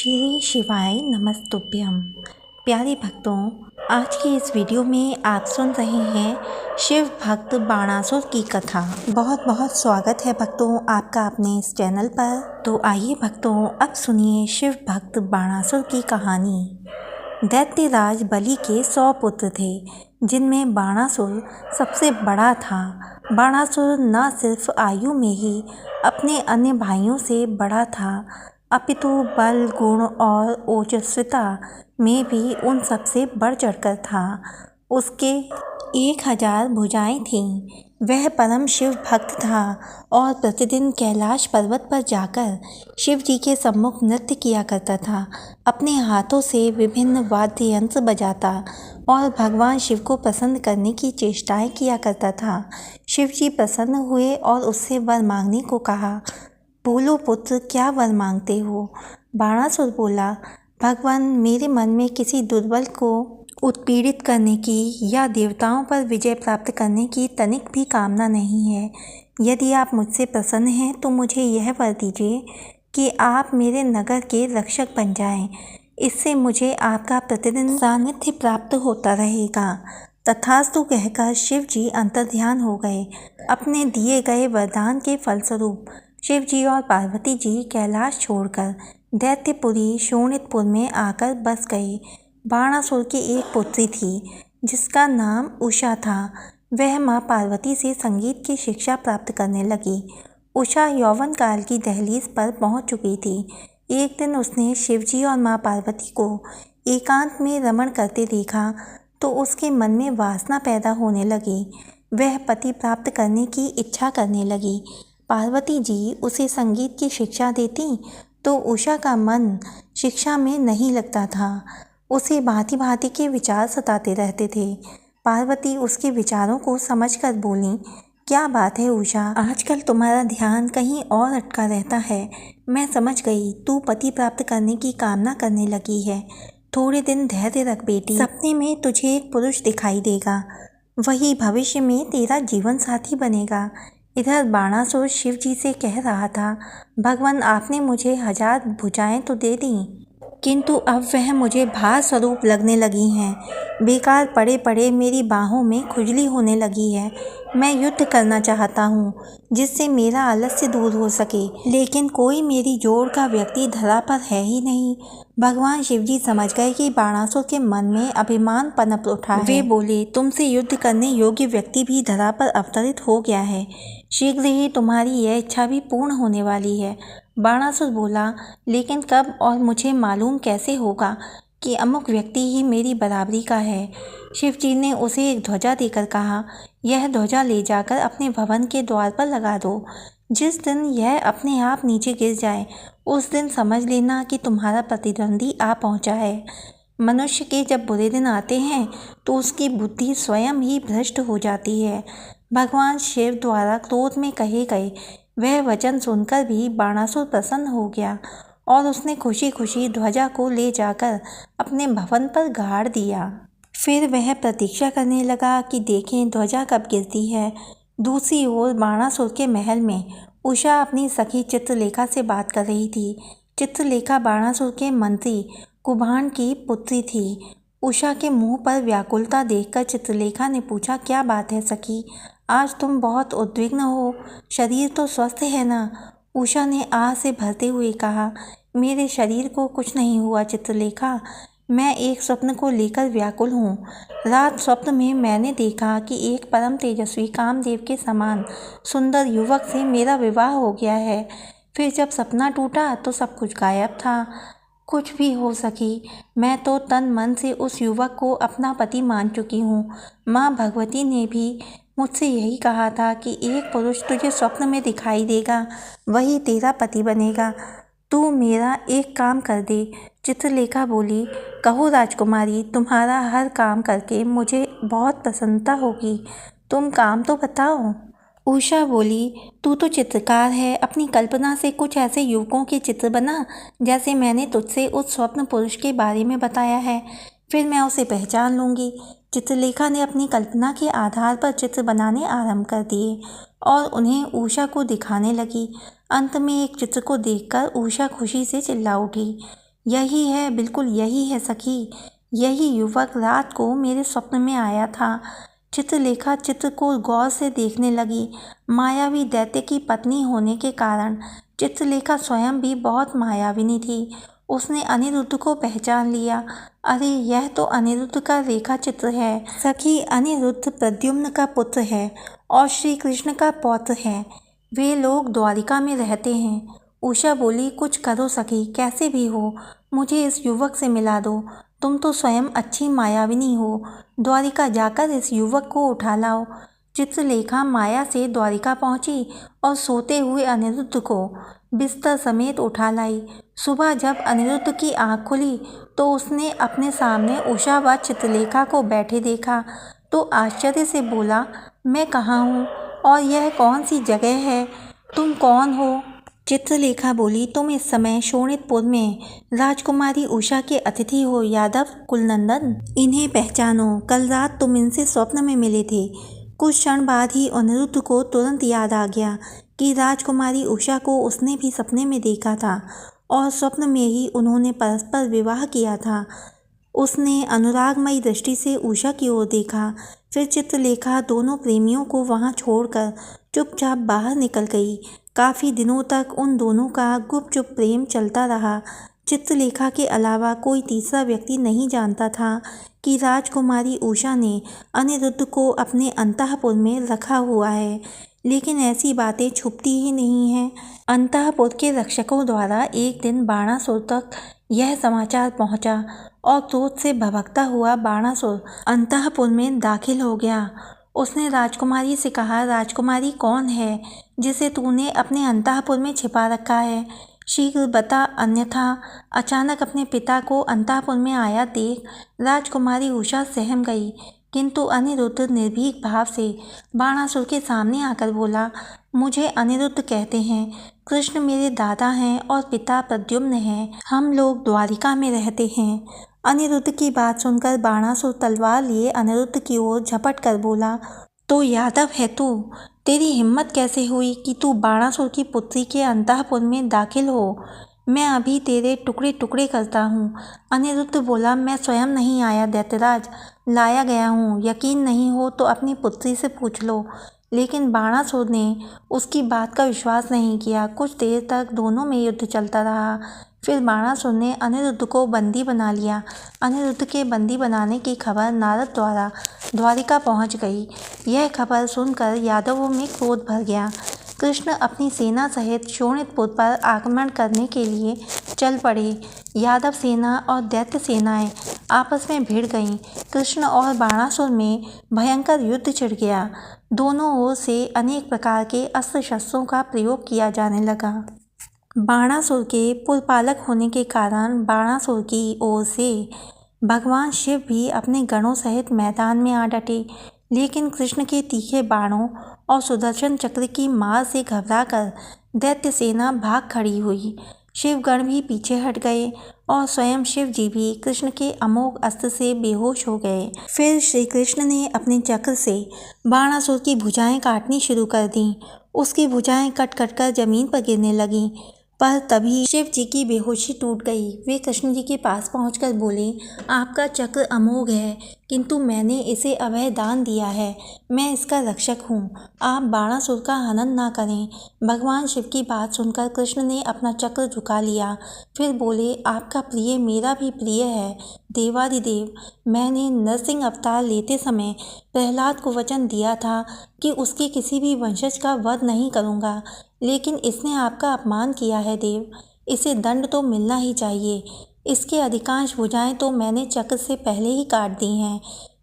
श्री शिवाय नमस्तुभ्यम। प्यारे भक्तों, आज की इस वीडियो में आप सुन रहे हैं शिव भक्त बाणासुर की कथा। बहुत बहुत स्वागत है भक्तों आपका अपने इस चैनल पर। तो आइए भक्तों, अब सुनिए शिव भक्त बाणासुर की कहानी। दैत्यराज बलि के 100 पुत्र थे, जिनमें बाणासुर सबसे बड़ा था। बाणासुर न सिर्फ आयु में ही अपने अन्य भाइयों से बड़ा था, अपितु बल, गुण और ओजस्विता में भी उन सबसे बढ़ चढ़कर था। उसके 1000 भुजाएं थीं। वह परम शिव भक्त था और प्रतिदिन कैलाश पर्वत पर जाकर शिव जी के सम्मुख नृत्य किया करता था। अपने हाथों से विभिन्न वाद्य यंत्र बजाता और भगवान शिव को प्रसन्न करने की चेष्टाएं किया करता था। शिव जी प्रसन्न हुए और उससे वर मांगने को कहा। बोलो पुत्र, क्या वर मांगते हो? बाणासुर बोला, भगवान, मेरे मन में किसी दुर्बल को उत्पीड़ित करने की या देवताओं पर विजय प्राप्त करने की तनिक भी कामना नहीं है। यदि आप मुझसे प्रसन्न हैं तो मुझे यह वर दीजिए कि आप मेरे नगर के रक्षक बन जाएं। इससे मुझे आपका प्रतिदिन सानिध्य प्राप्त होता रहेगा। तथास्तु कहकर शिव जी अंतर्ध्यान हो गए। अपने दिए गए वरदान के फलस्वरूप शिव जी और पार्वती जी कैलाश छोड़कर दैत्यपुरी शोणितपुर में आकर बस गए। बाणासुर की एक पुत्री थी जिसका नाम उषा था। वह माँ पार्वती से संगीत की शिक्षा प्राप्त करने लगी। उषा यौवन काल की दहलीज पर पहुँच चुकी थी। एक दिन उसने शिवजी और माँ पार्वती को एकांत में रमण करते देखा तो उसके मन में वासना पैदा होने लगी। वह पति प्राप्त करने की इच्छा करने लगी। पार्वती जी उसे संगीत की शिक्षा देती तो उषा का मन शिक्षा में नहीं लगता था। उसे भांति भांति के विचार सताते रहते थे। पार्वती उसके विचारों को समझकर बोली, क्या बात है उषा, आजकल तुम्हारा ध्यान कहीं और अटका रहता है। मैं समझ गई, तू पति प्राप्त करने की कामना करने लगी है। थोड़े दिन धैर्य रख बेटी, सपने में तुझे एक पुरुष दिखाई देगा, वही भविष्य में तेरा जीवन साथी बनेगा। इधर बाणासुर शिव जी से कह रहा था, भगवान, आपने मुझे 1000 भुजाएं तो दे दी, किंतु अब वह मुझे भार स्वरूप लगने लगी हैं। बेकार पड़े पड़े मेरी बाहों में खुजली होने लगी है। मैं युद्ध करना चाहता हूँ जिससे मेरा आलस्य दूर हो सके, लेकिन कोई मेरी जोड़ का व्यक्ति धरा पर है ही नहीं। भगवान शिवजी समझ गए कि बाणासुर के मन में अभिमान पनप उठा है। वे बोले, तुमसे युद्ध करने योग्य व्यक्ति भी धरा पर अवतरित हो गया है। शीघ्र ही तुम्हारी यह इच्छा भी पूर्ण होने वाली है। बाणासुर बोला, लेकिन कब और मुझे मालूम कैसे होगा कि अमुक व्यक्ति ही मेरी बराबरी का है? शिव जी ने उसे एक ध्वजा देकर कहा, यह ध्वजा ले जाकर अपने भवन के द्वार पर लगा दो। जिस दिन यह अपने आप नीचे गिर जाए उस दिन समझ लेना कि तुम्हारा प्रतिद्वंदी आ पहुंचा है। मनुष्य के जब बुरे दिन आते हैं तो उसकी बुद्धि स्वयं ही भ्रष्ट हो जाती है। भगवान शिव द्वारा क्रोध में कहे गए वह वचन सुनकर भी बाणासुर प्रसन्न हो गया और उसने खुशी खुशी ध्वजा को ले जाकर अपने भवन पर गाड़ दिया। फिर वह प्रतीक्षा करने लगा कि देखें ध्वजा कब गिरती है। दूसरी ओर बाणासुर के महल में उषा अपनी सखी चित्रलेखा से बात कर रही थी। चित्रलेखा बाणासुर के मंत्री कुभांड की पुत्री थी। उषा के मुंह पर व्याकुलता देखकर चित्रलेखा ने पूछा, क्या बात है सखी, आज तुम बहुत उद्विग्न हो, शरीर तो स्वस्थ है ना? उषा ने आह से भरते हुए कहा, मेरे शरीर को कुछ नहीं हुआ चित्रलेखा, मैं एक स्वप्न को लेकर व्याकुल हूँ। रात स्वप्न में मैंने देखा कि एक परम तेजस्वी कामदेव के समान सुंदर युवक से मेरा विवाह हो गया है। फिर जब सपना टूटा तो सब कुछ गायब था। कुछ भी हो सकी, मैं तो तन मन से उस युवक को अपना पति मान चुकी हूँ। माँ भगवती ने भी मुझसे यही कहा था कि एक पुरुष तुझे स्वप्न में दिखाई देगा, वही तेरा पति बनेगा। तू मेरा एक काम कर दे। चित्रलेखा बोली, कहो राजकुमारी, तुम्हारा हर काम करके मुझे बहुत प्रसन्नता होगी, तुम काम तो बताओ। उषा बोली, तू तो चित्रकार है, अपनी कल्पना से कुछ ऐसे युवकों के चित्र बना जैसे मैंने तुझसे उस स्वप्न पुरुष के बारे में बताया है, फिर मैं उसे पहचान लूँगी। चित्रलेखा ने अपनी कल्पना के आधार पर चित्र बनाने आरंभ कर दिए और उन्हें उषा को दिखाने लगी। अंत में एक चित्र को देखकर उषा खुशी से चिल्ला उठी, यही है, बिल्कुल यही है सखी। यही युवक रात को मेरे स्वप्न में आया था। चित्रलेखा चित्र को गौर से देखने लगी। मायावी दैत्य की पत्नी होने के कारण चित्रलेखा स्वयं भी बहुत मायाविनी थी। उसने अनिरुद्ध को पहचान लिया। अरे, यह तो अनिरुद्ध का रेखा चित्र है। सखी, अनिरुद्ध प्रद्युम्न का पुत्र है और श्री कृष्ण का पौत्र है। वे लोग द्वारिका में रहते हैं। उषा बोली, कुछ करो सखी, कैसे भी हो मुझे इस युवक से मिला दो। तुम तो स्वयं अच्छी मायाविनी हो। द्वारिका जाकर इस युवक को उठा लाओ। चित्रलेखा माया से द्वारिका पहुंची और सोते हुए अनिरुद्ध को बिस्तर समेत उठा लाई। सुबह जब अनिरुद्ध की आंख खुली तो उसने अपने सामने उषा व चित्रलेखा को बैठे देखा तो आश्चर्य से बोला, मैं कहाँ हूँ और यह कौन सी जगह है? तुम कौन हो? चित्रलेखा बोली, तुम इस समय शोणितपुर में राजकुमारी उषा के अतिथि हो यादव कुलनंदन। इन्हें पहचानो, कल रात तुम इनसे स्वप्न में मिले थे। कुछ क्षण बाद ही अनिरुद्ध को तुरंत याद आ गया कि राजकुमारी उषा को उसने भी सपने में देखा था और स्वप्न में ही उन्होंने परस्पर विवाह किया था। उसने अनुरागमयी दृष्टि से उषा की ओर देखा। फिर चित्रलेखा दोनों प्रेमियों को वहां छोड़कर चुपचाप बाहर निकल गई। काफ़ी दिनों तक उन दोनों का गुपचुप प्रेम चलता रहा। चित्रलेखा के अलावा कोई तीसरा व्यक्ति नहीं जानता था कि राजकुमारी उषा ने अनिरुद्ध को अपने अंतःपुर में रखा हुआ है। लेकिन ऐसी बातें छुपती ही नहीं हैं। अंतःपुर के रक्षकों द्वारा एक दिन बाणासुर तक यह समाचार पहुंचा और क्रोध से भभकता हुआ बाणासुर अंतःपुर में दाखिल हो गया। उसने राजकुमारी से कहा, राजकुमारी कौन है जिसे तूने अपने अंतःपुर में छिपा रखा है? शीघ्र बता, अन्यथा। अचानक अपने पिता को अंतःपुर में आया देख राजकुमारी उषा सहम गई, किंतु अनिरुद्ध निर्भीक भाव से बाणासुर के सामने आकर बोला, मुझे अनिरुद्ध कहते हैं। कृष्ण मेरे दादा हैं और पिता प्रद्युम्न हैं। हम लोग द्वारिका में रहते हैं। अनिरुद्ध की बात सुनकर बाणासुर तलवार लिए अनिरुद्ध की ओर झपट कर बोला, तो यादव है तू? तेरी हिम्मत कैसे हुई कि तू बाणासुर की पुत्री के अंतःपुर में दाखिल हो? मैं अभी तेरे टुकड़े टुकड़े करता हूँ। अनिरुद्ध बोला, मैं स्वयं नहीं आया दैत्यराज, लाया गया हूँ। यकीन नहीं हो तो अपनी पुत्री से पूछ लो। लेकिन बाणासुर ने उसकी बात का विश्वास नहीं किया। कुछ देर तक दोनों में युद्ध चलता रहा। फिर बाणासुर ने अनिरुद्ध को बंदी बना लिया। अनिरुद्ध के बंदी बनाने की खबर नारद द्वारा द्वारिका पहुंच गई। यह खबर सुनकर यादवों में क्रोध भर गया। कृष्ण अपनी सेना सहित शोणितपुर पर आक्रमण करने के लिए चल पड़े। यादव सेना और दैत्य सेनाएं आपस में भिड़ गईं। कृष्ण और बाणासुर में भयंकर युद्ध छिड़ गया। दोनों ओर से अनेक प्रकार के अस्त्र शस्त्रों का प्रयोग किया जाने लगा। बाणासुर के पुरपालक होने के कारण बाणासुर की ओर से भगवान शिव भी अपने गणों सहित मैदान में आ डटे। लेकिन कृष्ण के तीखे बाणों और सुदर्शन चक्र की मार से घबराकर दैत्य सेना भाग खड़ी हुई। शिवगण भी पीछे हट गए और स्वयं शिव जी भी कृष्ण के अमोघ अस्त्र से बेहोश हो गए। फिर श्री कृष्ण ने अपने चक्र से बाणासुर की भुजाएं काटनी शुरू कर दी। उसकी भुजाएं कट कट कर जमीन पर गिरने लगीं। पर तभी शिव जी की बेहोशी टूट गई। वे कृष्ण जी के पास पहुंचकर बोले, आपका चक्र अमोघ है, किंतु मैंने इसे अभय दान दिया है। मैं इसका रक्षक हूँ। आप बाणासुर का हनन ना करें। भगवान शिव की बात सुनकर कृष्ण ने अपना चक्र झुका लिया। फिर बोले, आपका प्रिय मेरा भी प्रिय है। देवादिदेव, मैंने नरसिंह अवतार लेते समय प्रहलाद को वचन दिया था कि उसके किसी भी वंशज का वध नहीं करूँगा, लेकिन इसने आपका अपमान किया है देव। इसे दंड तो मिलना ही चाहिए। इसके अधिकांश भुजाएं तो मैंने चक्र से पहले ही काट दी हैं,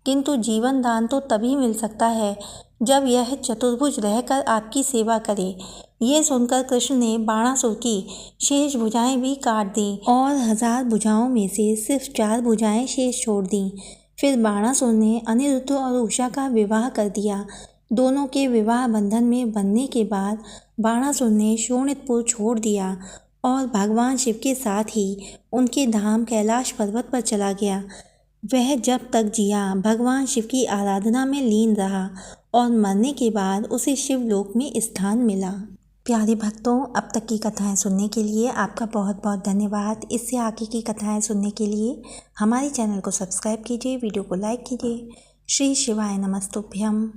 किंतु जीवन दान तो तभी मिल सकता है जब यह चतुर्भुज रहकर आपकी सेवा करे। ये सुनकर कृष्ण ने बाणासुर की शेष भुजाएं भी काट दी और 1000 भुजाओं में से सिर्फ 4 भुजाएं शेष छोड़ दी। फिर बाणासुर ने अनिरुद्ध और उषा का विवाह कर दिया। दोनों के विवाह बंधन में बंधने के बाद बाणासुर ने शोणितपुर छोड़ दिया और भगवान शिव के साथ ही उनके धाम कैलाश पर्वत पर चला गया। वह जब तक जिया भगवान शिव की आराधना में लीन रहा और मरने के बाद उसे शिवलोक में स्थान मिला। प्यारे भक्तों, अब तक की कथाएं सुनने के लिए आपका बहुत बहुत धन्यवाद। इससे आगे की कथाएं सुनने के लिए हमारे चैनल को सब्सक्राइब कीजिए, वीडियो को लाइक कीजिए। श्री शिवाय नमस्तुभ्यम।